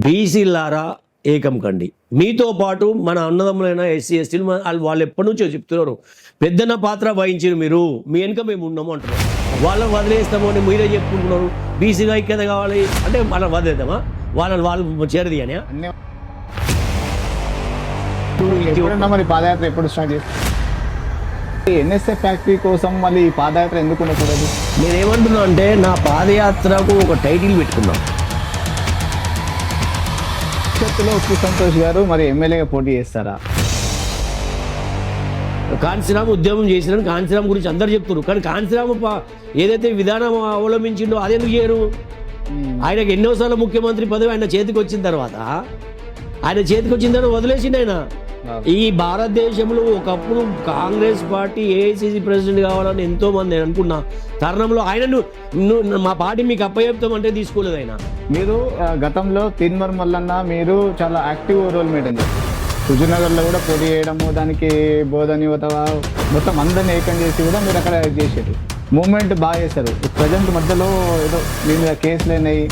బీసీలారా ఏకం కండి. మీతో పాటు మన అన్నదమ్ములైన ఎస్సీ ఎస్టీలు వాళ్ళు ఎప్పటి నుంచో చెప్తున్నారు, పెద్దన్న పాత్ర వహించారు మీరు, మీ వెనుక మేము ఉన్నాము అంటున్నారు. వాళ్ళని వదిలేస్తాము అని మీరే చెప్పుకుంటున్నారు. బీసీగా ఐక్యత కావాలి అంటే వాళ్ళని వదిలేద్దామా, వాళ్ళు చేరది అని. మరి పాదయాత్ర ఎప్పుడు స్టార్ట్ చేస్తారు? ఎన్ఎస్ఏ ఫ్యాక్టరీ కోసం మళ్ళీ ఈ పాదయాత్ర ఎందుకు ఉండకూడదు? నేనేమంటున్నా అంటే నా పాదయాత్రకు ఒక టైటిల్ పెట్టుకున్నాం. భవిష్యత్తులో ఉప్పు సంతోష్ గారు మరి ఎమ్మెల్యేగా పోటీ చేస్తారా? కాంచీరామ్ ఉద్యమం చేసిన కాంచీరామ్ గురించి అందరు చెప్తున్నారు, కానీ కాంచీరామ్ ఏదైతే విధానం అవలంబించిండో అదెందుకు చేయరు? ఆయనకు ఎన్నోసార్లు ముఖ్యమంత్రి పదవి ఆయన చేతికి వచ్చిన తర్వాత వదిలేసిండు ఆయన. ఈ భారతదేశంలో ఒకప్పుడు కాంగ్రెస్ పార్టీ ఏఐసిసి ప్రెసిడెంట్ కావాలని ఎంతో మంది అనుకున్న తరుణంలో ఆయన మా పార్టీ మీకు అప్పచెప్తామంటే తీసుకోలేదు ఆయన. మీరు గతంలో తీన్మర్ మల్లన్న మీరు చాలా యాక్టివ్ రోల్ మెయింటైన్ చేస్తారు. హుజూర్నగర్లో కూడా పోటీ చేయడము, దానికి బోధన యువత మొత్తం అందరినీ ఏకం చేసి కూడా మీరు అక్కడ చేసారు, మూమెంట్ బాగా చేశారు. ప్రజెంట్ మధ్యలో ఏదో మీ మీద కేసులు అయినాయి,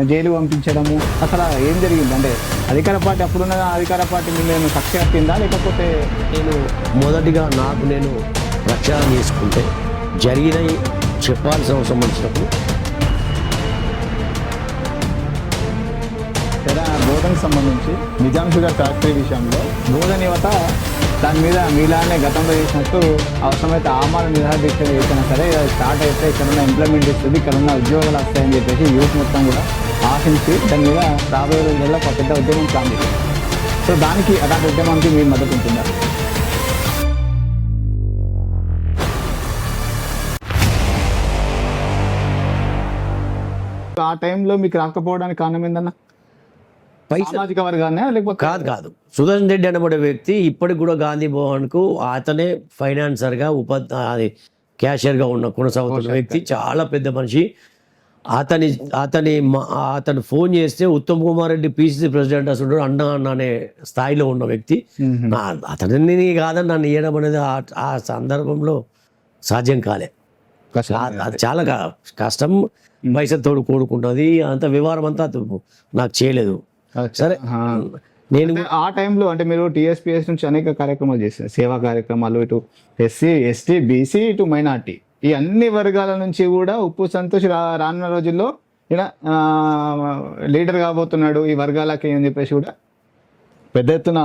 జైలు పంపించడము, అసలు ఏం జరిగింది? అంటే అధికార పార్టీ అప్పుడున్న అధికార పార్టీ నేను కక్ష కట్టిందా, లేకపోతే నేను మొదటిగా నేను రక్షణ చేసుకుంటే జరిగినవి చెప్పాల్సిన అవసరం వచ్చినప్పుడు బోధనకు సంబంధించి నిజాం షుగర్ ఫ్యాక్టరీ విషయంలో బోధన యువత దాని మీద మీలానే గతంలో చేసినట్టు అవసరమైతే ఆమాల నిరాదీక్ష చేసినా సరే స్టార్ట్ అయితే ఇక్కడున్న ఇంప్లిమెంట్ చేస్తుంది, ఇక్కడున్న ఉద్యోగాలు వస్తాయని చెప్పేసి యూత్ మొత్తం కూడా ఆశించి దాని మీద రాబోయే రోజుల్లో ఒక పెద్ద ఉద్యమం ప్లాన్ చేశారు. సో దానికి అలాంటి ఉద్యమానికి మీరు మద్దతు ఉంటున్నారు? ఆ టైంలో మీకు రాకపోవడానికి కారణం ఏందన్నా? సామాజిక వర్గాన్ని లేకపోతే కాదు. సుదర్శన్ రెడ్డి అనబడే వ్యక్తి ఇప్పటికి కూడా గాంధీ భవన్కు అతనే ఫైనాన్సర్గా క్యాషియర్గా కొనసాగుతున్న వ్యక్తి, చాలా పెద్ద మనిషి. అతను ఫోన్ చేస్తే ఉత్తమ్ కుమార్ రెడ్డి పిసిసి ప్రెసిడెంట్ అసలు అన్న అనే స్థాయిలో ఉన్న వ్యక్తి. అతనిని కాదని నన్ను ఇవ్వడం అనేది ఆ సందర్భంలో సాధ్యం కాలే. అది చాలా కష్టం, పైసలు కూడుకుంటుంది, అంత వ్యవహారం అంతా నాకు చేయలేదు. సరే, నేను ఆ టైంలో అంటే మీరు టీఎస్పీఎస్ నుంచి అనేక కార్యక్రమాలు చేశారు, సేవా కార్యక్రమాలు, ఇటు ఎస్సీ ఎస్టీ బీసీ ఇటు మైనార్టీ, ఈ అన్ని వర్గాల నుంచి కూడా ఉప్పు సంతోష్ రానున్న రోజుల్లో ఇలా లీడర్ కాబోతున్నాడు ఈ వర్గాలకి అని చెప్పేసి కూడా పెద్ద ఎత్తున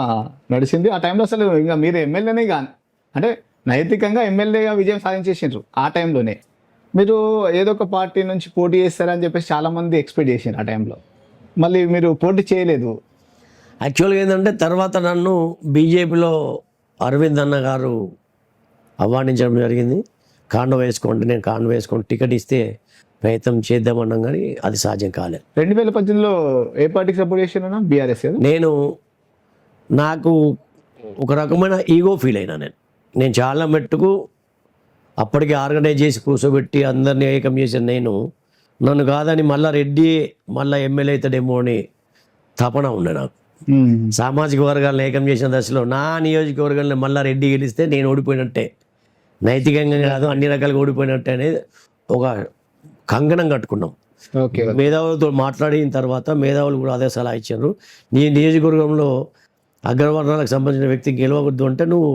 నడిచింది. ఆ టైంలో అసలు ఇంకా మీరు ఎమ్మెల్యేనే కానీ అంటే నైతికంగా ఎమ్మెల్యేగా విజయం సాధించేసిండ్రు. ఆ టైంలోనే మీరు ఏదో ఒక పార్టీ నుంచి పోటీ చేస్తారని చెప్పేసి చాలామంది ఎక్స్పెక్ట్ చేసిండ్రు. ఆ టైంలో మళ్ళీ మీరు పోటీ చేయలేదు. యాక్చువల్గా ఏంటంటే తర్వాత నన్ను బీజేపీలో అరవింద్ అన్న గారు ఆహ్వానించడం జరిగింది. కాండ వేసుకోండి, నేను కాండ వేసుకొని టికెట్ ఇస్తే ప్రయత్నం చేద్దామన్నాం, కానీ అది సాధ్యం కాలేదు. 2018లో ఏ పార్టీకి సపోర్ట్ చేసినా? బీఆర్ఎస్. నాకు ఒక రకమైన ఈగో ఫీల్ అయినా నేను చాలా మట్టుకు అప్పటికి ఆర్గనైజ్ చేసి కూర్చోబెట్టి అందరినీ ఏకం చేసిన నన్ను కాదని మళ్ళీ ఎమ్మెల్యే అవుతాడేమో అని తపన ఉండే నాకు. సామాజిక వర్గాలను ఏకం చేసిన దశలో నా నియోజకవర్గాన్ని మళ్ళీ రెడ్డి గెలిస్తే నేను ఓడిపోయినట్టే, నైతికంగా కాదు అన్ని రకాలుగా ఓడిపోయినట్టే అనేది ఒక కంకణం కట్టుకున్నాం. మేధావులతో మాట్లాడిన తర్వాత మేధావులు కూడా అదే సలహా ఇచ్చారు, నీ నియోజకవర్గంలో అగ్రవర్ణాలకు సంబంధించిన వ్యక్తి గెలవకూడదు అంటే నువ్వు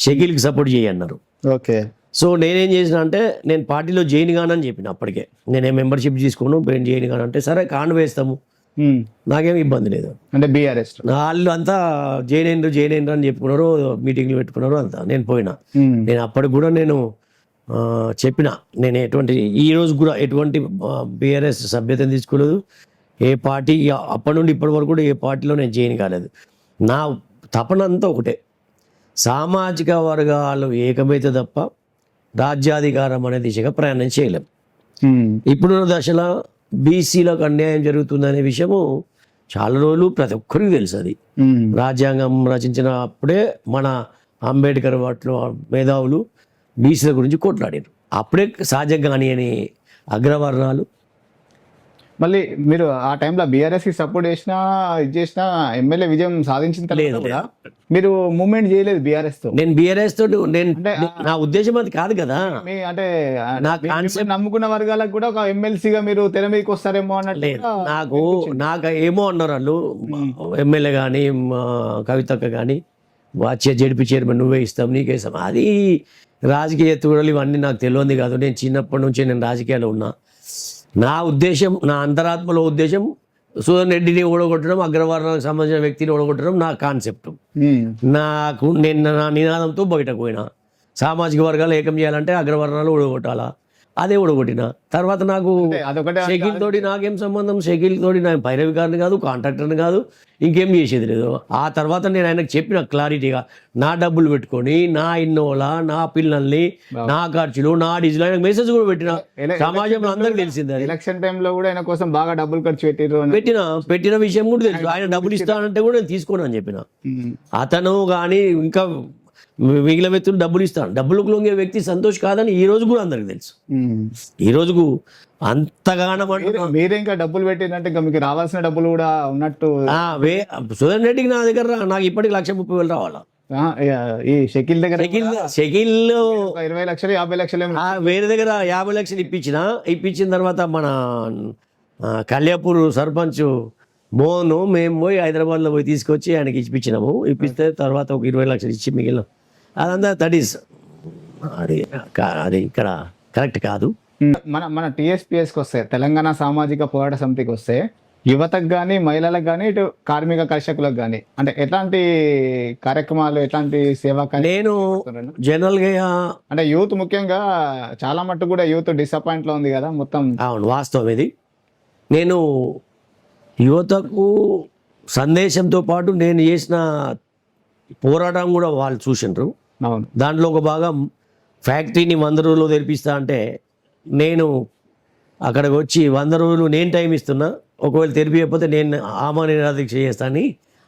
షకీల్కి సపోర్ట్ చేయన్నారు. ఓకే. సో నేనేం చేసిన అంటే నేను పార్టీలో జాయిన్ కానని చెప్పిన. అప్పటికే నేనే మెంబర్షిప్ తీసుకోను, జాయిన్ కానంటే సరే కాండ వేస్తాము, నాకేం ఇబ్బంది లేదు అంటే బీఆర్ఎస్ వాళ్ళు అంతా జాయిన్ అయినరు అని చెప్పుకున్నారు, మీటింగ్లు పెట్టుకున్నారు అంతా. నేను పోయినా. నేను అప్పటికి కూడా నేను చెప్పిన, నేను ఈ రోజు కూడా ఎటువంటి బీఆర్ఎస్ సభ్యతను తీసుకోలేదు. ఏ పార్టీ అప్పటి నుండి ఇప్పటి వరకు కూడా ఏ పార్టీలో నేను జాయిన్ కాలేదు. నా తపన అంతా ఒకటే, సామాజిక వర్గాలు ఏకమైతే తప్ప రాజ్యాధికారం అనే దిశగా ప్రయాణం చేయలేం. ఇప్పుడున్న దశలో బీసీలకు అన్యాయం జరుగుతుందనే విషయము చాలా రోజులు ప్రతి ఒక్కరికి తెలుసు. అది రాజ్యాంగం రచించినప్పుడే మన అంబేద్కర్ వాటిలో మేధావులు బీసీల గురించి కొట్లాడారు. అప్పుడే సాధ్యం కాని అని అగ్రవర్ణాలు మళ్ళీ మీరు ఆ టైంలో బీఆర్ఎస్ కి సపోర్ట్ చేసినా ఇది చేసినా ఎమ్మెల్యే విజయం సాధించిన తర్వాత కూడా మీరు మూవ్మెంట్ చేయలేదు బీఆర్ఎస్ తో. నేను బీఆర్ఎస్ తోటి నేను అంటే నా ఉద్దేశం అది కాదు కదా. మీ అంటే నా మిమ్మల్ని నమ్ముకున్న వర్గాలకు కూడా ఒక ఎమ్మెల్సీగా మీరు తెర మీదకి వస్తారేమో అన్నట్టు లేదు. నాకు ఏమో అన్నారు వాళ్ళు, ఎమ్మెల్యే కానీ కవితక్క కానీ వచ్చే జడిపి చైర్మన్ నువ్వే ఇస్తాం నీకే ఇస్తాం. అది రాజకీయ ఎత్తుగడలు ఇవన్నీ నాకు తెలియదు కాదు. నేను చిన్నప్పటి నుంచి నేను రాజకీయాల్లో ఉన్నా. నా ఉద్దేశం, నా అంతరాత్మలో ఉద్దేశం సుధన్ రెడ్డిని ఓడగొట్టడం, అగ్రవర్ణానికి సంబంధించిన వ్యక్తిని ఓడగొట్టడం నా కాన్సెప్ట్. నాకు నేను నా నినాదంతో బయటకు పోయినా. సామాజిక వర్గాలు ఏకం చేయాలంటే అగ్రవర్ణాలు ఓడగొట్టాలా, అదే ఓడగొట్టిన. తర్వాత నాకు అదొకటే షకీల్ తోటి నాకేం సంబంధం, షకీల్ తోటి నేను పైరవికారిని కాదు, కాంట్రాక్టర్ని కాదు, ఇంకేం చేసేది లేదు. ఆ తర్వాత నేను ఆయనకు చెప్పిన క్లారిటీగా, నా డబ్బులు పెట్టుకొని నా ఇన్నోలా, నా పిల్లల్ని, నా ఖర్చులు, నా డీజిల్, ఆయనకు మెసేజ్ కూడా పెట్టిన. సమాజంలో అందరికి తెలిసింది అది. ఎలక్షన్ టైంలో కూడా ఆయన కోసం బాగా డబ్బులు ఖర్చు పెట్టిన విషయం కూడా తెలుసు. ఆయన డబ్బులు ఇస్తానంటే కూడా నేను తీసుకోను అని చెప్పిన. అతను కానీ ఇంకా మిగిలిన వ్యక్తులు డబ్బులు ఇస్తాను, డబ్బులకు లొంగే వ్యక్తి సంతోష్ కాదని ఈ రోజు కూడా అందరికి తెలుసు. ఈ రోజుకు అంతగానో మీరే ఇంకా డబ్బులు పెట్టినంటే ఇంకా మీకు రావాల్సిన డబ్బులు కూడా ఉన్నట్టు. సుధన్ రెడ్డికి నా దగ్గర నాకు ఇప్పటికి 1,30,000 రావాలా. ఈ షకీల్ దగ్గర షకీల్ 20 లక్షలు 50 లక్షలు వేరే దగ్గర 50 లక్షలు ఇప్పించిన తర్వాత మన కళ్యాపూర్ సర్పంచ్ మోహన్ మేము పోయి హైదరాబాద్లో పోయి తీసుకొచ్చి ఆయనకి ఇప్పించినాము. ఇప్పిస్తే తర్వాత ఒక 20 లక్షలు ఇచ్చి మిగిలిన అదంతా దట్ ఈస్ అది ఇక్కడ కరెక్ట్ కాదు. మన టీఎస్పీఎస్కి వస్తే, తెలంగాణ సామాజిక పోరాట సమితికి వస్తే, యువతకు కానీ మహిళలకు కానీ ఇటు కార్మిక కర్షకులకు కానీ అంటే ఎట్లాంటి కార్యక్రమాలు, ఎట్లాంటి సేవా నేను జనరల్గా అంటే యూత్ ముఖ్యంగా చాలా మట్టుకు కూడా యూత్ డిసప్పాయింట్లో ఉంది కదా మొత్తం. అవును, వాస్తవం ఇది. నేను యువతకు సందేశంతో పాటు నేను చేసిన పోరాటం కూడా వాళ్ళు చూసిండ్రు. అవును, దాంట్లో ఒక భాగం ఫ్యాక్టరీని 100 రోజులు తెరిపిస్తా అంటే నేను అక్కడికి వచ్చి 100 రోజులు నేను టైం ఇస్తున్నా, ఒకవేళ తెరిపియకపోతే నేను ఆమరణ నిరాదీక్ష చేస్తాను.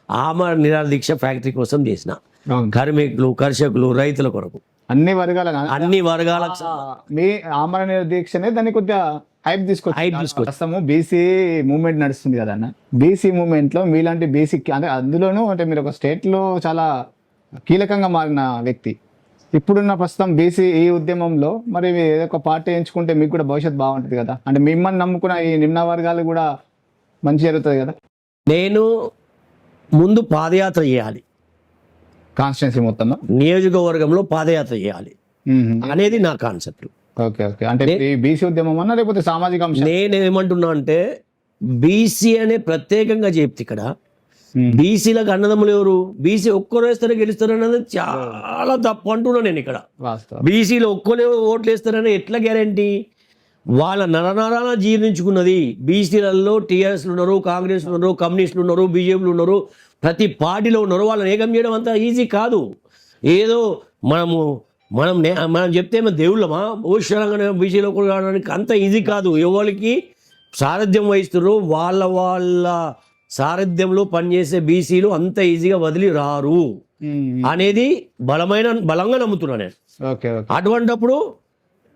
ఆమరణ నిరాదీక్ష ఫ్యాక్టరీ కోసం చేసిన. కార్మికులు, కర్షకులు, రైతుల కొరకు అన్ని వర్గాలకు మీ ఆమరణ నిరాదీక్షనే దాన్ని కొద్దిగా హైప్ తీసుకొస్తాము. బీసీ మూవ్మెంట్ నడుస్తుంది కదా అన్న. బీసీ మూవ్మెంట్ లో మీలాంటి బీసీ అంటే అందులోనూ అంటే మీరు ఒక స్టేట్ లో చాలా కీలకంగా మారిన వ్యక్తి. ఇప్పుడున్న ప్రస్తుతం బీసీ ఈ ఉద్యమంలో మరి ఏదో ఒక పార్టీ ఎంచుకుంటే మీకు కూడా భవిష్యత్తు బాగుంటుంది కదా. అంటే మిమ్మల్ని నమ్ముకున్న ఈ నిమ్న వర్గాలు కూడా మంచి జరుగుతుంది కదా. నేను ముందు పాదయాత్ర చేయాలి, కాన్స్టిట్యున్సీ మొత్తంలో నియోజకవర్గంలో పాదయాత్ర చేయాలి అనేది నా కాన్సెప్ట్. ఓకే ఓకే అంటే బీసీ ఉద్యమం అన్నా లేకపోతే సామాజిక అంశం. నేనేమంటున్నా అంటే బీసీ అనే ప్రత్యేకంగా చెప్తే ఇక్కడ బీసీలకు అన్నదమ్ములు ఎవరు? బీసీ ఒక్కరు వేస్తారో గెలుస్తారు అన్నది చాలా తప్పు అంటున్నా నేను ఇక్కడ. బీసీలో ఒక్కరే ఓట్లు వేస్తారని ఎట్లా గ్యారంటీ? వాళ్ళ నరనరాల జీర్ణించుకున్నది. బీసీలలో టీఆర్ఎస్లు ఉన్నారు, కాంగ్రెస్లు ఉన్నారు, కమ్యూనిస్టులు ఉన్నారు, బీజేపీలు ఉన్నారు, ప్రతి పార్టీలో ఉన్నారు. వాళ్ళని ఏకం చేయడం అంత ఈజీ కాదు. ఏదో మనం చెప్తే ఏమో దేవుళ్ళమా ఓషరంగా బీసీలో రావడానికి అంత ఈజీ కాదు. ఎవరికి సారథ్యం వహిస్తున్నారు వాళ్ళ సారథ్యంలో పనిచేసే బీసీలు అంత ఈజీగా వదిలి రారు అనేది బలంగా నమ్ముతున్నా నేను. అటువంటప్పుడు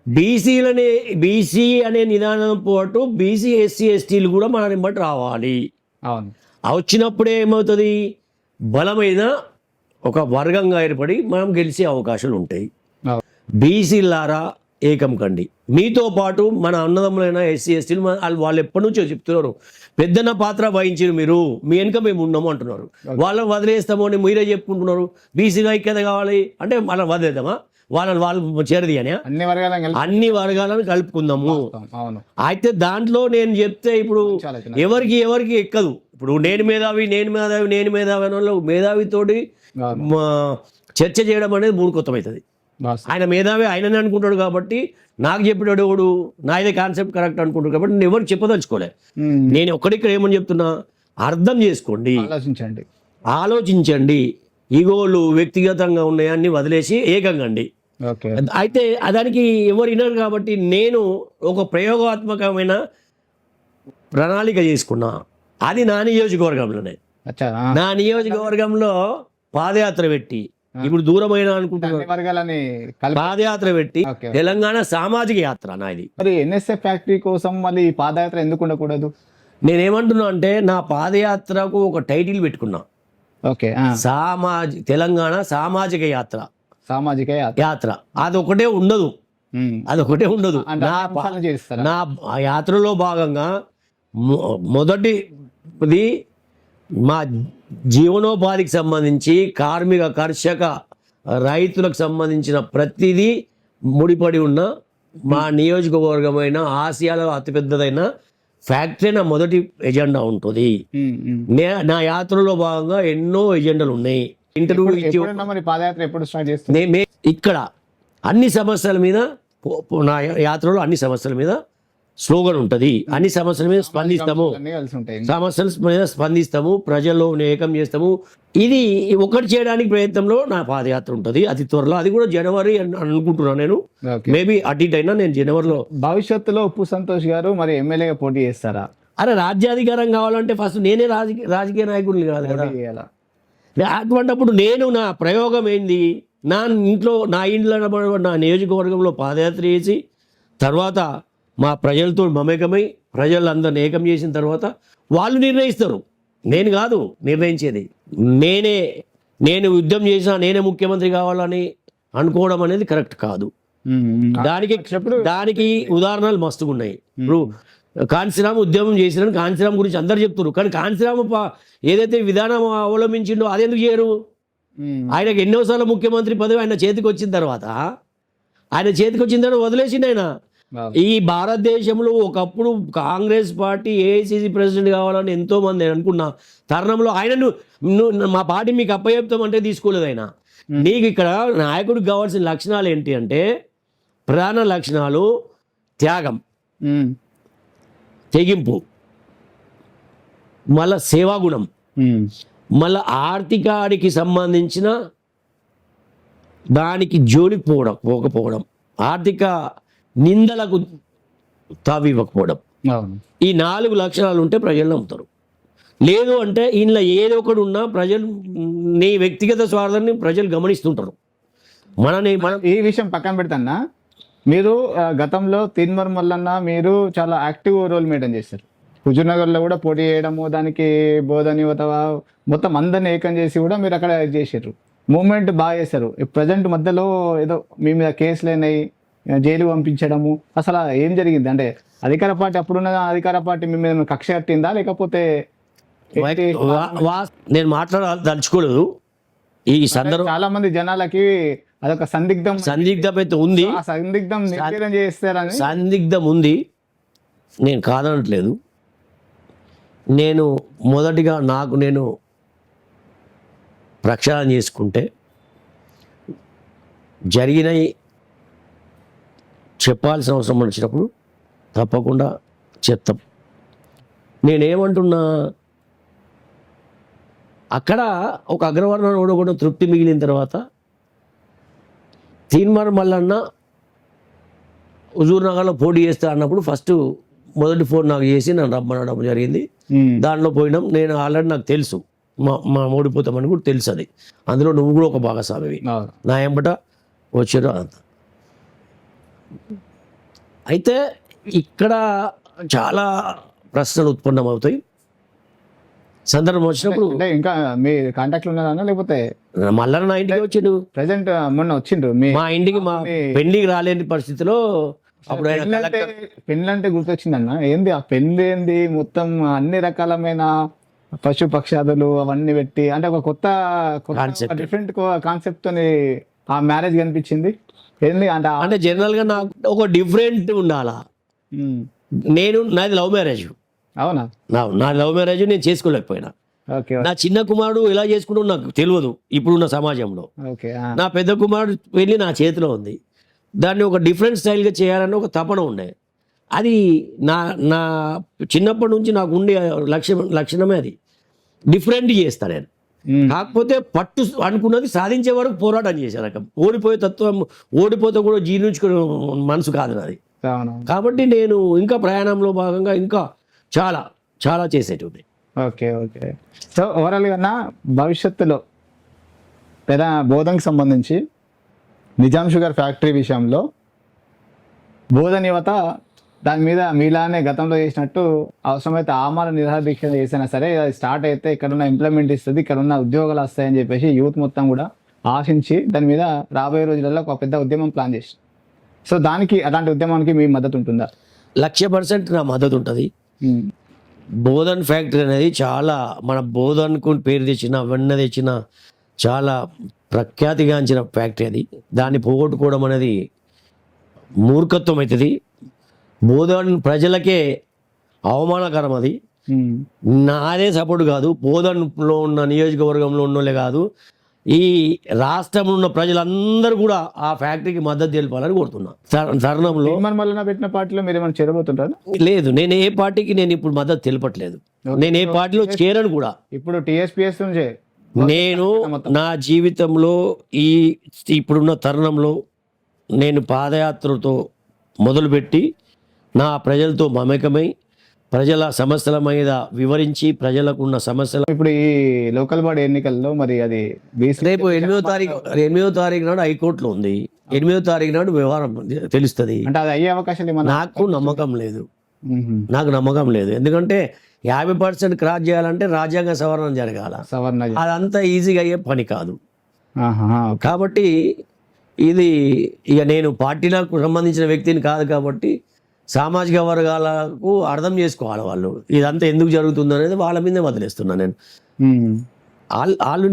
బీసీ అనే నిదానం పాటు బీసీ ఎస్సీ ఎస్టీలు కూడా మన బట్టి రావాలి. వచ్చినప్పుడే ఏమవుతుంది? బలమైన ఒక వర్గంగా ఏర్పడి మనం గెలిచే అవకాశాలు ఉంటాయి. బీసీలారా ఏకం కండి. మీతో పాటు మన అన్నదమ్ములైన ఎస్సీ ఎస్టీలు వాళ్ళు ఎప్పటి నుంచో చెప్తున్నారు, పెద్దన్న పాత్ర వహించారు మీరు, మీ వెనుక మేము ఉన్నాము అంటున్నారు. వాళ్ళని వదిలేస్తాము అని మీరే చెప్పుకుంటున్నారు. బీసీగా ఐక్యత కావాలి అంటే మనం వదిలేద్దామా? వాళ్ళు చేరది అని అన్ని వర్గాలను కలుపుకుందాము. అయితే దాంట్లో నేను చెప్తే ఇప్పుడు ఎవరికి ఎక్కదు. ఇప్పుడు నేను మేధావి అనే మేధావితోటి చర్చ చేయడం అనేది మూర్ఖత్వమవుతుంది. ఆయన మేధావి ఆయననే అనుకుంటాడు కాబట్టి నాకు చెప్పినాడు ఎవడు నాదే కాన్సెప్ట్ కరెక్ట్ అనుకుంటాడు కాబట్టి నేను ఎవరికి చెప్పదలుచుకోలే. నేను ఒక్కడిక్కడ ఏమని చెప్తున్నా, అర్థం చేసుకోండి, ఆలోచించండి. ఈగోలు వ్యక్తిగతంగా ఉన్నాయన్ని వదిలేసి ఏకంగండి. అయితే దానికి ఎవరు వినరు కాబట్టి నేను ఒక ప్రయోగాత్మకమైన ప్రణాళిక చేసుకున్నా. అది నా నియోజకవర్గంలోనే. నా నియోజకవర్గంలో పాదయాత్ర పెట్టి ఇప్పుడు దూరమైన అనుకుంటున్నాను పాదయాత్ర పెట్టి తెలంగాణ సామాజిక యాత్ర నాది. మరి ఎన్ఎస్ఏ ఫ్యాక్టరీ కోసం మళ్ళీ పాదయాత్ర ఎందుకు ఉండకూడదు? నేనేమంటున్నా అంటే నా పాదయాత్రకు ఒక టైటిల్ పెట్టుకున్నా, ఓకే. తెలంగాణ సామాజిక యాత్ర. సామాజిక యాత్ర. యాత్ర అదొకటే ఉండదు, అదొకటే ఉండదు. చేస్తారా? నా యాత్రలో భాగంగా మొదటిది మా జీవనోపాధికి సంబంధించి కార్మిక కర్షక రైతులకు సంబంధించిన ప్రతిదీ ముడిపడి ఉన్న మా నియోజకవర్గమైన ఆసియాలో అతిపెద్దదైన ఫ్యాక్టరీ నా మొదటి ఎజెండా ఉంటుంది. నా యాత్రలో భాగంగా ఎన్నో ఎజెండాలు ఉన్నాయి. ఇంటర్వ్యూ మరి పాదయాత్ర ఎప్పుడు స్టార్ట్ చేస్తుంది? ఇక్కడ అన్ని సమస్యల మీద నా యాత్రలో అన్ని సమస్యల మీద స్లోగన్ ఉంటుంది. అన్ని సమస్యల మీద స్పందిస్తాము, సమస్యల మీద స్పందిస్తాము, ప్రజల్లో ఏకం చేస్తాము. ఇది ఒకటి చేయడానికి ప్రయత్నంలో నా పాదయాత్ర ఉంటుంది అతి త్వరలో. అది కూడా జనవరి అనుకుంటున్నాను నేను. మేబీ అటు ఇటు అయినా నేను జనవరిలో. భవిష్యత్తులో ఉప్పు సంతోష్ గారు మరి ఎమ్మెల్యేగా పోటీ చేస్తారా? అరే రాజ్యాధికారం కావాలంటే ఫస్ట్ నేనే రాజకీయ నాయకుడిని కాదు కదా. అటువంటిప్పుడు నేను నా ప్రయోగం ఏంది, నా ఇంట్లో నా నియోజకవర్గంలో పాదయాత్ర చేసి తర్వాత మా ప్రజలతో మమేకమై ప్రజలందరిని ఏకం చేసిన తర్వాత వాళ్ళు నిర్ణయిస్తారు, నేను కాదు నిర్ణయించేది. నేను యుద్ధం చేసినా నేనే ముఖ్యమంత్రి కావాలని అనుకోవడం అనేది కరెక్ట్ కాదు. దానికి ఉదాహరణలు మస్తుగా ఉన్నాయి. ఇప్పుడు కాంచీరామ్ ఉద్యమం చేసిన కాంచీరామ్ గురించి అందరు చెప్తున్నారు, కానీ కాంచీరామ్ ఏదైతే విధానం అవలంబించిండో అదెందుకు చేయరు? ఆయనకు ఎన్నోసార్లు ముఖ్యమంత్రి పదవి ఆయన చేతికి వచ్చిన తర్వాత వదిలేసిండు ఆయన. ఈ భారతదేశంలో ఒకప్పుడు కాంగ్రెస్ పార్టీ ఏఐసిసి ప్రెసిడెంట్ కావాలని ఎంతో మంది అనుకున్న తరుణంలో ఆయనను మా పార్టీ మీకు అప్పచెప్తామంటే తీసుకోలేదు ఆయన. నీకు ఇక్కడ నాయకుడికి కావాల్సిన లక్షణాలు ఏంటి అంటే ప్రధాన లక్షణాలు త్యాగం, తెగింపు, మళ్ళా సేవాగుణం, మళ్ళా ఆర్థికానికి సంబంధించిన దానికి జోలికి పోకపోవడం, ఆర్థిక నిందలకు తావివ్వకపోవడం. ఈ 4 లక్షణాలు ఉంటే ప్రజలు నమ్ముతారు. లేదు అంటే ఇంట్లో ఏదో ఒకటి ఉన్నా ప్రజలు నీ వ్యక్తిగత స్వార్థాన్ని ప్రజలు గమనిస్తుంటారు. మనం ఈ విషయం పక్కన పెడతాన్నా, మీరు గతంలో తీన్మార్ మల్లన్న మీరు చాలా యాక్టివ్ రోల్ మెయింటైన్ చేశారు. హుజూర్నగర్లో కూడా పోటీ చేయడము, దానికి బోధన యువత మొత్తం అందరిని ఏకం చేసి కూడా మీరు అక్కడ చేశారు. మూమెంట్ బాగా చేశారు. ప్రజెంట్ మధ్యలో ఏదో మీ మీద కేసులు అయినాయి, జైలు పంపించడము, అసలు ఏం జరిగింది? అంటే అధికార పార్టీ అప్పుడున్న అధికార పార్టీ మీ మీద కక్ష కట్టిందా లేకపోతే? నేను మాట్లాడదలుచుకోలేదు. ఈ సందర్భం చాలా మంది జనాలకి అదొక సందిగ్ధం అయితే ఉంది. సందిగ్ధం నిర్వీర్యం చేస్తారని సందిగ్ధం ఉంది, నేను కాదనట్లేదు. నేను మొదటిగా నేను ప్రక్షాళన చేసుకుంటే జరిగినవి చెప్పాల్సిన అవసరం వచ్చినప్పుడు తప్పకుండా చెప్తాం. నేనేమంటున్నా, అక్కడ ఒక అగ్రవర్ణాన్ని ఓడగొట్టడం తృప్తి మిగిలిన తర్వాత తీన్మార్ మల్లన్న హుజూర్నగర్లో పోటీ చేస్తా అన్నప్పుడు ఫస్ట్ మొదటి ఫోన్ నాకు చేసి నన్ను రమ్మనడం జరిగింది. దాంట్లో పోయినాం. నేను ఆల్రెడీ నాకు తెలుసు మా ఓడిపోతామని కూడా తెలుసు. అది అందులో నువ్వు కూడా ఒక భాగస్వామివి. నా ఎంబట వచ్చారు అంతా. అయితే ఇక్కడ చాలా ప్రశ్నలు ఉత్పన్నమవుతాయి. సందర్భం వచ్చినప్పుడు ఇంకా మీ కాంటాక్ట్ ఉన్నారా లేకపోతే మళ్ళా నా ఇంటికి వచ్చిండు? ప్రెసెంట్ మొన్న వచ్చిండ్రు మా ఇంటికి. మా పెళ్లికి రాలేని పరిస్థితిలో అప్పుడు పెళ్ళి అంటే గుర్తొచ్చిందన్న. ఏంది ఆ పెళ్లి ఏంది? మొత్తం అన్ని రకాలమైన పశు పక్షాదులు అవన్నీ పెట్టి, అంటే ఒక కొత్త డిఫరెంట్ కాన్సెప్ట్ తోని ఆ మ్యారేజ్ కనిపించింది. ఏంది అంటే జనరల్ గా నాకు ఒక డిఫరెంట్ ఉండాలా. నాది లవ్ మ్యారేజ్. అవునా? నా లవ్ మ్యారేజ్ నేను చేసుకోలేకపోయినా. నా చిన్న కుమారుడు ఎలా చేసుకుంటూ నాకు తెలియదు ఇప్పుడున్న సమాజంలో. నా పెద్ద కుమారుడు పెళ్ళి నా చేతిలో ఉంది. దాన్ని ఒక డిఫరెంట్ స్టైల్గా చేయాలని ఒక తపన ఉండే. అది నా చిన్నప్పటి నుంచి నాకు ఉండే లక్షణమే. అది డిఫరెంట్ చేస్తా నేను. కాకపోతే పట్టు అనుకున్నది సాధించే వరకు పోరాటం చేసే రకం. ఓడిపోతే కూడా జీర్ణించుకునే మనసు కాదు నాది. కాబట్టి నేను ఇంకా ప్రయాణంలో భాగంగా ఇంకా చాలా చాలా చేసేటువంటి. ఓకే. సో ఓవరాల్గా భవిష్యత్తులో బోధనకి సంబంధించి నిజాం షుగర్ ఫ్యాక్టరీ విషయంలో బోధన యువత దాని మీద మీలానే గతంలో చేసినట్టు అవసరమైతే ఆమరణ నిరాహార దీక్ష చేసినా సరే అది స్టార్ట్ అయితే ఇక్కడ ఉన్న ఇంప్లిమెంట్ ఇస్తుంది, ఇక్కడ ఉన్న ఉద్యోగాలు వస్తాయని చెప్పేసి యూత్ మొత్తం కూడా ఆశించి దాని మీద రాబోయే రోజులలో ఒక పెద్ద ఉద్యమం ప్లాన్ చేసి, సో దానికి అలాంటి ఉద్యమానికి మీ మద్దతు ఉంటుందా? 100% నా మద్దతు ఉంటుంది. బోధన్ ఫ్యాక్టరీ అనేది చాలా మన బోధన్కు పేరు తెచ్చిన వెన్న తెచ్చిన చాలా ప్రఖ్యాతిగాంచిన ఫ్యాక్టరీ అది. దాన్ని పోగొట్టుకోవడం అనేది మూర్ఖత్వం అవుతుంది. బోధన్ ప్రజలకే అవమానకరం అది. నాదే సపోర్ట్ కాదు, బోధన్లో ఉన్న నియోజకవర్గంలో ఉన్నోళ్ళే కాదు, ఈ రాష్ట్రంలో ఉన్న ప్రజలందరూ కూడా ఆ ఫ్యాక్టరీకి మద్దతు తెలపాలని కోరుతున్నా. తరుణంలో మళ్ళీ పెట్టిన పార్టీలో మీరు ఏమైనా చేరబోతుంటారు? లేదు, నేను ఏ పార్టీకి నేను ఇప్పుడు మద్దతు తెలపట్లేదు. నేను ఏ పార్టీలో చేరను కూడా. ఇప్పుడు టీఎస్పీఎస్ నుంచే నేను నా జీవితంలో ఇప్పుడున్న తరుణంలో నేను పాదయాత్రతో మొదలుపెట్టి నా ప్రజలతో మమేకమై ప్రజల సమస్యల మీద వివరించి ప్రజలకు ఉన్న సమస్యల ఇప్పుడు ఈ లోకల్ బాడీ ఎన్నికల్లో మరి అది రేపు 8వ తారీఖు నాడు హైకోర్టులో ఉంది. 8వ తారీఖు నాడు వ్యవహారం తెలుస్తుంది. అంటే అది అయ్యే అవకాశాలు ఏమన్నా? నాకు నమ్మకం లేదు. ఎందుకంటే 50% క్రాస్ చేయాలంటే రాజ్యాంగ సవరణ జరగాల. అదంతా ఈజీగా అయ్యే పని కాదు. కాబట్టి ఇది ఇక నేను పార్టీలకు సంబంధించిన వ్యక్తిని కాదు కాబట్టి సామాజిక వర్గాలకు అర్థం చేసుకోవాలి వాళ్ళు ఇదంతా ఎందుకు జరుగుతుంది అనేది వాళ్ళ మీదే వదిలేస్తున్నాను నేను. వాళ్ళు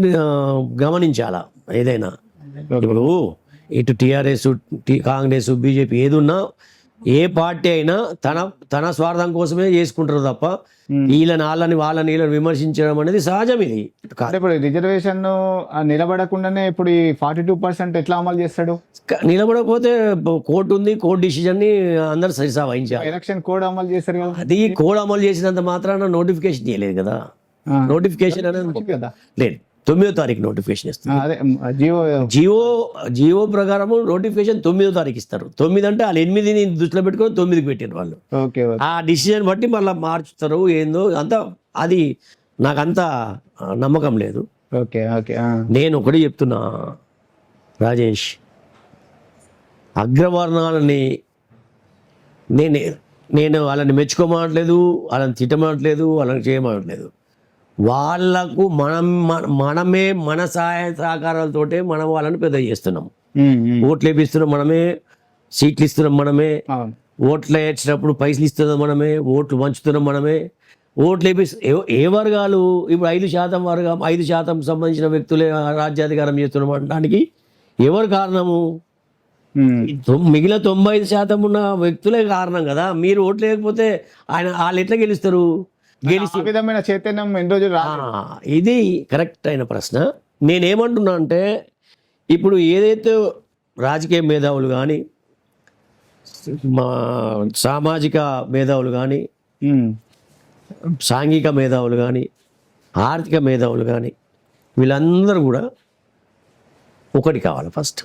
గమనించాలా ఏదైనా. ఇప్పుడు ఇటు టీఆర్ఎస్ కాంగ్రెస్ బీజేపీ ఏదున్నా ఏ పార్టీ అయినా తన స్వార్థం కోసమే చేసుకుంటారు తప్ప వాళ్ళని విమర్శించడం అనేది సహజం. ఇది ఇప్పుడు రిజర్వేషన్ నిలబడకుండానే ఇప్పుడు ఈ 42% ఎట్లా అమలు చేస్తాడు? నిలబడకపోతే కోర్టు ఉంది, కోర్టు డిసిజన్ ని అందరు సరిసా వహించారు. ఎలక్షన్ కోడ్ అమలు చేస్తారు కదా, అది కోడ్ అమలు చేసినంత మాత్రాన నోటిఫికేషన్ చేయలేదు కదా. నోటిఫికేషన్ అనేది కదా లేదు. 9వ తారీఖు నోటిఫికేషన్ ఇస్తారు. అదే జియో ప్రకారం నోటిఫికేషన్ 9వ తారీఖు ఇస్తారు. 9 అంటే వాళ్ళు 8ని దృష్టిలో పెట్టుకొని 9కి పెట్టారు వాళ్ళు. ఆ డిసిజన్ బట్టి మళ్ళీ మార్చుతారు ఏందో అంతా. అది నాకంత నమ్మకం లేదు. నేను ఒకటి చెప్తున్నా రాజేష్, అగ్రవర్ణాలని నేను వాళ్ళని మెచ్చుకోమనట్లేదు, వాళ్ళని తిట్టమనట్లేదు, వాళ్ళని చేయమనట్లేదు. వాళ్ళకు మనమే మన సహాయ సహకారాలతోటే మనం వాళ్ళని పెద్ద చేస్తున్నాం. ఓట్లు వేపిస్తున్నాం మనమే, సీట్లు ఇస్తున్నాం మనమే, ఓట్లు వేసినప్పుడు పైసలు ఇస్తున్నాం మనమే, ఓట్లు పంచుతున్నాం మనమే, ఓట్లు ఏ వర్గాలు ఇప్పుడు 5% సంబంధించిన వ్యక్తులే రాజ్యాధికారం చేస్తున్నాం అనడానికి ఎవరు కారణము? మిగిలిన 95% ఉన్న వ్యక్తులే కారణం కదా. మీరు ఓట్లు లేకపోతే వాళ్ళు ఎట్లా గెలుస్తారు? విధమైన చైతన్యం ఎన్ని రోజులు? ఇది కరెక్ట్ అయిన ప్రశ్న. నేనేమంటున్నా అంటే ఇప్పుడు ఏదైతే రాజకీయ మేధావులు కానీ, మా సామాజిక మేధావులు కానీ, సాంఘిక మేధావులు కానీ, ఆర్థిక మేధావులు కానీ, వీళ్ళందరూ కూడా ఒకటి కావాలి ఫస్ట్.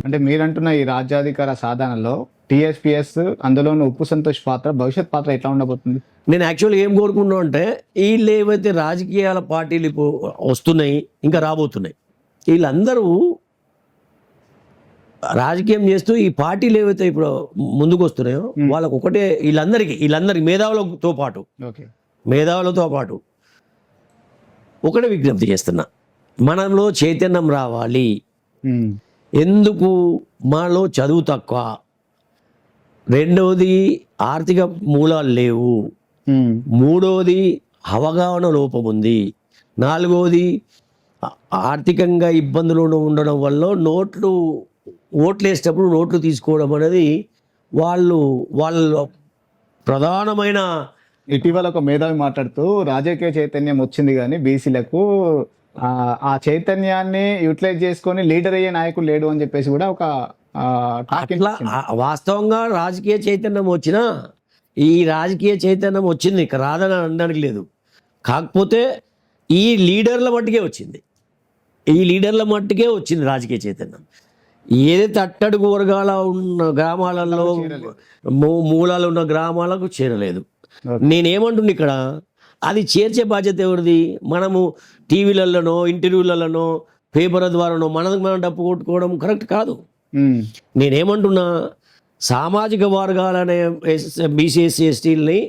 అంటే మీరంటున్న ఈ రాజ్యాధికార సాధనలో టీఎస్పీఎస్ అందులోని ఉప్పు సంతోష్ పాత్ర, భవిష్యత్ పాత్ర ఎట్లా ఉండబోతుంది? నేను యాక్చువల్గా ఏం కోరుకున్నా అంటే వీళ్ళు ఏవైతే రాజకీయాల పార్టీలు ఇప్పుడు వస్తున్నాయి ఇంకా రాబోతున్నాయి, వీళ్ళందరూ రాజకీయం చేస్తూ ఈ పార్టీలు ఏవైతే ఇప్పుడు ముందుకు వస్తున్నాయో వాళ్ళకు ఒకటే, వీళ్ళందరికీ మేధావులతో పాటు ఒకటే విజ్ఞప్తి చేస్తున్నా, మనలో చైతన్యం రావాలి. ఎందుకు? మనలో చదువు తక్కువ, రెండవది ఆర్థిక మూలాలు లేవు, మూడవది అవగాహన లోపం ఉంది, నాలుగవది ఆర్థికంగా ఇబ్బందులు ఉండడం వల్ల ఓట్లు వేసేటప్పుడు నోట్లు తీసుకోవడం అనేది వాళ్ళ ప్రధానమైన. ఇటీవల ఒక మేధావి మాట్లాడుతూ రాజకీయ చైతన్యం వచ్చింది కానీ బీసీలకు ఆ చైతన్యాన్ని యూటిలైజ్ చేసుకొని లీడర్ అయ్యే నాయకుడు లేడు అని చెప్పేసి కూడా ఒక అట్లా వాస్తవంగా రాజకీయ చైతన్యం వచ్చినా ఈ రాజకీయ చైతన్యం వచ్చింది, ఇక రాదని అనడానికి లేదు. కాకపోతే ఈ లీడర్ల మట్టుకే వచ్చింది రాజకీయ చైతన్యం. ఏదైతే అట్టడుగు వర్గాల ఉన్న గ్రామాలలో మూలాలు ఉన్న గ్రామాలకు చేరలేదు. నేనేమంటున్నా ఇక్కడ అది చేర్చే బాధ్యత ఎవరిది? మనము టీవీలలోనో ఇంటర్వ్యూలలోనో పేపర్ల ద్వారానో మనం డప్పు కొట్టుకోవడం కరెక్ట్ కాదు. నేనేమంటున్నా, సామాజిక వర్గాలనే బీసీ ఎస్సీ ఎస్టీలని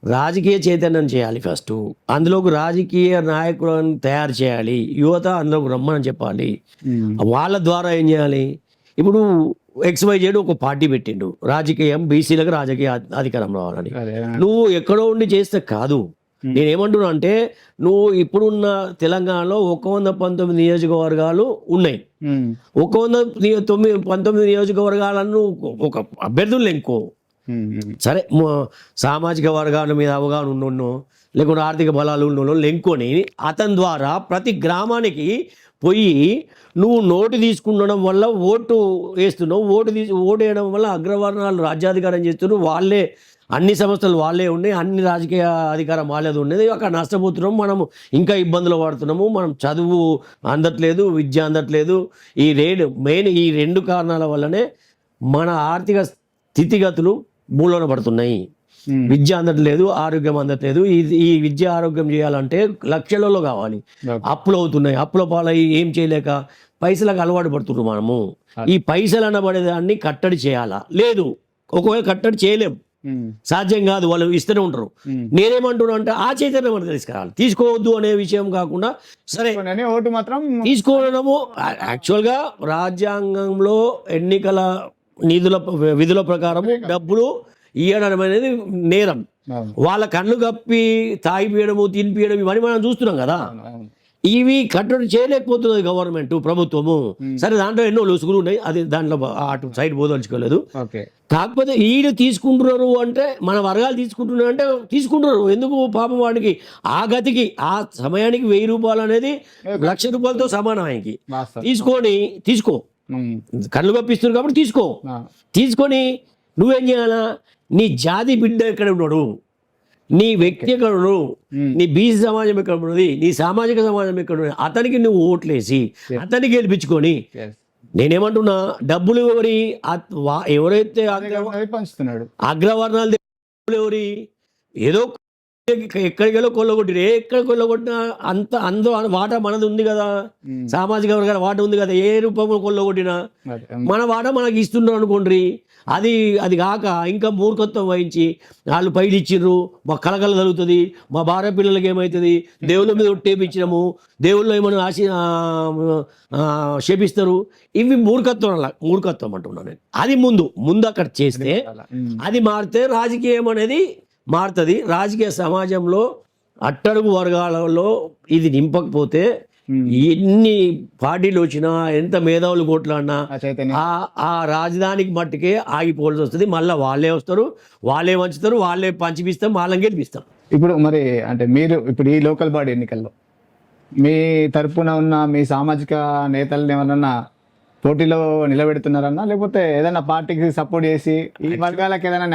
రాజకీయ చైతన్యం చేయాలి ఫస్ట్. అందులోకి రాజకీయ నాయకులను తయారు చేయాలి, యువత అందులోకి రమ్మని చెప్పాలి. వాళ్ళ ద్వారా ఏం చేయాలి? ఇప్పుడు XYZ ఒక పార్టీ పెట్టిండు, రాజకీయం బీసీలకు రాజకీయ అధికారం రావాలని. నువ్వు ఎక్కడో ఉండి చేస్తే కాదు. నేనేమంటున్నా అంటే నువ్వు ఇప్పుడున్న తెలంగాణలో 119 నియోజకవర్గాలు ఉన్నాయి. 119 నియోజకవర్గాలను ఒక అభ్యర్థులు ఎంకో. సరే, సామాజిక వర్గాల మీద అవగాహన ఉన్నోన్నో లేకుంటే ఆర్థిక బలాలు ఉన్నోళ్ళు లెంకొని అతని ద్వారా ప్రతి గ్రామానికి పోయి నువ్వు నోటు తీసుకుండడం వల్ల ఓటు వేస్తున్నావు. ఓటు వేయడం వల్ల అగ్రవర్ణాలు రాజ్యాధికారం చేస్తున్నారు. వాళ్ళే అన్ని సంస్థలు వాళ్ళే ఉన్నాయి, అన్ని రాజకీయ అధికారం వాళ్ళేది ఉన్నది. అక్కడ నష్టపోతున్నాము, మనము ఇంకా ఇబ్బందులు పడుతున్నాము. మనం చదువు అందట్లేదు, విద్య అందట్లేదు. మెయిన్ ఈ 2 కారణాల వల్లనే మన ఆర్థిక స్థితిగతులు మూలన పడుతున్నాయి. విద్య అందట్లేదు, ఆరోగ్యం అందట్లేదు. ఈ విద్య ఆరోగ్యం చేయాలంటే లక్షలలో కావాలి. అప్పులు అవుతున్నాయి, అప్పుల పాలై ఏం చేయలేక పైసలకు అలవాటు పడుతున్నాం మనము. ఈ పైసలు అనబడేదాన్ని కట్టడి చేయాలా? లేదు, ఒకవేళ కట్టడి చేయలేం, సాధ్యం కాదు, వాళ్ళు ఇస్తూనే ఉంటారు. నేనేమంటున్నా అంటే ఆ చైతన్యం మనకు తీసుకురావాలి. తీసుకోవద్దు అనే విషయం కాకుండా సరే ఓటు మాత్రం తీసుకోవడము. యాక్చువల్గా రాజ్యాంగంలో ఎన్నికల విధుల ప్రకారము డబ్బులు ఇవ్వడం అనేది నేరం. వాళ్ళ కళ్ళు కప్పి తాగిపోయడము, తినిపియడం ఇవన్నీ మనం చూస్తున్నాం కదా. ఇవి కట్టడి చేయలేకపోతున్నది గవర్నమెంట్, ప్రభుత్వము. సరే, దాంట్లో ఎన్నో లొసుగులు ఉన్నాయి, అది దాంట్లో అటు సైడ్ బోదలుచుకోలేదు. కాకపోతే వీళ్ళు తీసుకుంటున్నారు అంటే, మన వర్గాలు తీసుకుంటున్నారు అంటే తీసుకుంటున్నారు. ఎందుకు? పాపం వాడికి ఆ గతికి ఆ సమయానికి 1000 రూపాయలు అనేది 1,00,000 రూపాయలతో సమానం. ఆయనకి తీసుకో, కళ్ళు కప్పిస్తున్నారు కాబట్టి తీసుకొని నువ్వేం చేయాలా? నీ జాతి బిడ్డ ఎక్కడ ఉన్నాడు, నీ వ్యక్తి ఎక్కడ ఉన్నాడు, నీ బీసీ సమాజం ఎక్కడ ఉన్నది, నీ సామాజిక సమాజం ఎక్కడ ఉన్నది, అతనికి నువ్వు ఓట్లేసి అతనికి గెలిపించుకొని. నేనేమంటున్నా, డబ్బులు ఎవరైతే పంచుతున్నాడు అగ్రవర్ణాలు ఎవరి ఏదో ఎక్కడికెళ్ళో కొల్లగొట్టిరు. ఎక్కడ కొల్లగొట్టినా అందులో వాటా మనది ఉంది కదా, సామాజిక వర్గాల వాటా ఉంది కదా. ఏ రూపంలో కొల్లగొట్టినా మన వాటా మనకి ఇస్తున్నారు అనుకోండి. అది కాక ఇంకా మూర్ఖత్వం వహించి వాళ్ళు పైలు ఇచ్చిర్రు, మా కలకల జరుగుతుంది, మా భార్య పిల్లలకి ఏమవుతుంది, దేవుళ్ళ మీద ఒట్టేపించినాము, దేవుళ్ళు ఏమన్నా శపిస్తారు. ఇవి మూర్ఖత్వం అంటున్నాను నేను. అది ముందు అక్కడ చేస్తే అది మారితే రాజకీయం అనేది మారుతుంది. రాజకీయ సమాజంలో అట్టడుగు వర్గాలలో ఇది నింపకపోతే ఎన్ని పార్టీలు వచ్చినా, ఎంత మేధావులు కొట్లాడినా ఆ రాజధానికి మట్టుకే ఆగిపోవాల్సి వస్తుంది. మళ్ళీ వాళ్ళే వస్తారు, వాళ్ళే వంచుతారు, వాళ్ళే పంచిపిస్తాం, వాళ్ళని గెలిపిస్తాం. ఇప్పుడు మరి అంటే మీరు ఇప్పుడు ఈ లోకల్ బాడీ ఎన్నికల్లో మీ తరపున ఉన్న మీ సామాజిక నేతలను ఏమన్నా పోటీలో నిలబెడుతున్నారన్నా, లేకపోతే ఏదైనా పార్టీకి సపోర్ట్ చేసి ఈ వర్గాలకు ఏదైనా